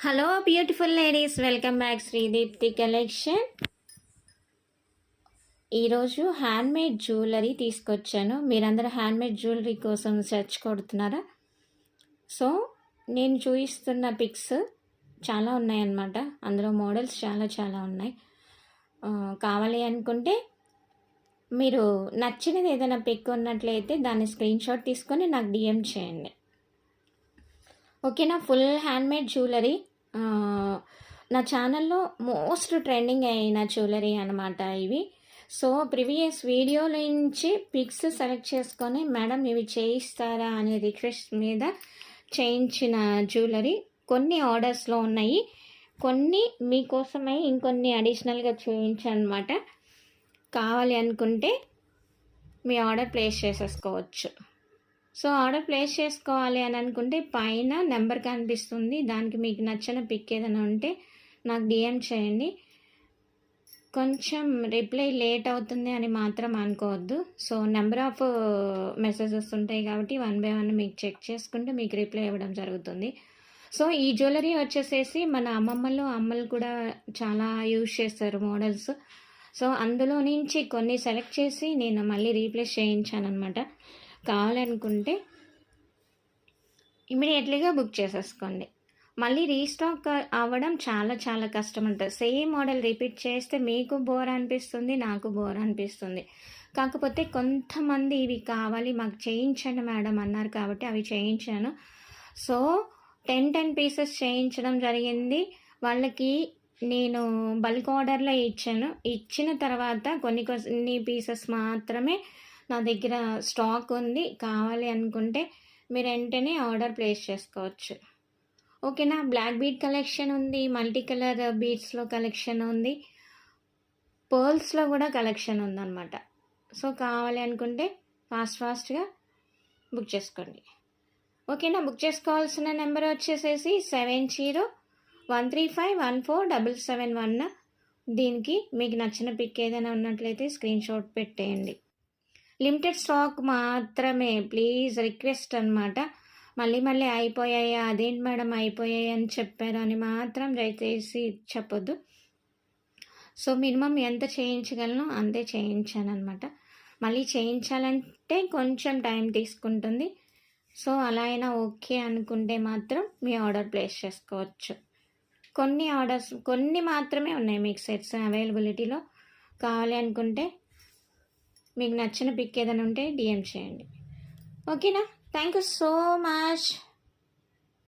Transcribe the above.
Hello beautiful ladies, welcome back శ్రీదీప్తి collection. ఈరోజు handmade jewellery తీసుకొచ్చాను. మీరందరూ హ్యాండ్మేడ్ జ్యువెలరీ కోసం సెర్చ్ కొడుతున్నారా? సో నేను చూపిస్తున్న పిక్స్ చాలా ఉన్నాయన్నమాట. అందులో మోడల్స్ చాలా ఉన్నాయి. కావాలి అనుకుంటే మీరు నచ్చినది ఏదైనా పిక్ ఉన్నట్లయితే దాన్ని స్క్రీన్ షాట్ తీసుకొని నాకు డిఎం చేయండి. ఓకేనా? ఫుల్ హ్యాండ్మేడ్ జ్యువెలరీ నా ఛానల్లో మోస్ట్ ట్రెండింగ్ అయిన జ్యువెలరీ అనమాట ఇవి. సో ప్రీవియస్ వీడియో నుంచి పిక్స్ సెలెక్ట్ చేసుకొని మేడం ఇవి చేయిస్తారా అనే రిక్వెస్ట్ మీద చేయించిన జ్యువెలరీ కొన్ని ఆర్డర్స్లో ఉన్నాయి. కొన్ని మీకోసమై ఇంకొన్ని అడిషనల్గా చేయించాను అనమాట. కావాలి అనుకుంటే మీ ఆర్డర్ ప్లేస్ చేసేసుకోవచ్చు. సో ఆర్డర్ ప్లేస్ చేసుకోవాలి అని అనుకుంటే పైన నెంబర్ కనిపిస్తుంది. దానికి మీకు నచ్చిన పిక్ ఏదైనా ఉంటే నాకు డిఎం చేయండి. కొంచెం రిప్లై లేట్ అవుతుంది అని మాత్రం అనుకోవద్దు. సో నెంబర్ ఆఫ్ మెసేజెస్ ఉంటాయి కాబట్టి 1 by 1 మీకు చెక్ చేసుకుంటే మీకు రిప్లై ఇవ్వడం జరుగుతుంది. సో ఈ జ్యువెలరీ వచ్చేసేసి మన అమ్మలు కూడా చాలా యూజ్ చేస్తారు మోడల్స్. సో అందులో నుంచి కొన్ని సెలెక్ట్ చేసి నేను మళ్ళీ రీప్లేస్ చేయించాను అనమాట. కావాలనుకుంటే ఇమీడియట్లీగా బుక్ చేసేసుకోండి. మళ్ళీ రీస్టాక్ అవ్వడం చాలా కష్టం ఉంటుంది. సేమ్ మోడల్ రిపీట్ చేస్తే మీకు బోర్ అనిపిస్తుంది, నాకు బోర్ అనిపిస్తుంది. కాకపోతే కొంతమంది ఇవి కావాలి మాకు చేయించండి మేడం అన్నారు కాబట్టి అవి చేయించాను. సో 10 పీసెస్ చేయించడం జరిగింది. వాళ్ళకి నేను బల్క్ ఆర్డర్లో ఇచ్చాను. ఇచ్చిన తర్వాత కొన్ని పీసెస్ మాత్రమే నా దగ్గర స్టాక్ ఉంది. కావాలి అనుకుంటే మీరు వెంటనే ఆర్డర్ ప్లేస్ చేసుకోవచ్చు. ఓకేనా? బ్లాక్ బీడ్ కలెక్షన్ ఉంది, మల్టీ కలర్ బీడ్స్లో కలెక్షన్ ఉంది, పర్ల్స్లో కూడా కలెక్షన్ ఉందన్నమాట. సో కావాలి అనుకుంటే ఫాస్ట్గా బుక్ చేసుకోండి. ఓకేనా? బుక్ చేసుకోవాల్సిన నెంబర్ వచ్చేసేసి 7013514771. దీనికి మీకు నచ్చిన పిక్ ఏదైనా ఉన్నట్లయితే స్క్రీన్ షాట్ పెట్టేయండి. లిమిటెడ్ స్టాక్ మాత్రమే, ప్లీజ్ రిక్వెస్ట్ అనమాట. మళ్ళీ అయిపోయాయా, అదేంటి మేడం అయిపోయాయి అని చెప్పారు అని మాత్రం దయచేసి చెప్పొద్దు. సో మినిమం ఎంత చేయించగలను అంతే చేయించాను అనమాట. మళ్ళీ చేయించాలంటే కొంచెం టైం తీసుకుంటుంది. సో అలా అయినా ఓకే అనుకుంటే మాత్రం మీ ఆర్డర్ ప్లేస్ చేసుకోవచ్చు. కొన్ని మాత్రమే ఉన్నాయి మీకు సెట్స్ అవైలబిలిటీలో. కావాలి అనుకుంటే మీకు నచ్చిన పిక్ ఏదైనా ఉంటే డిఎం చేయండి. ఓకేనా? Thank you so much.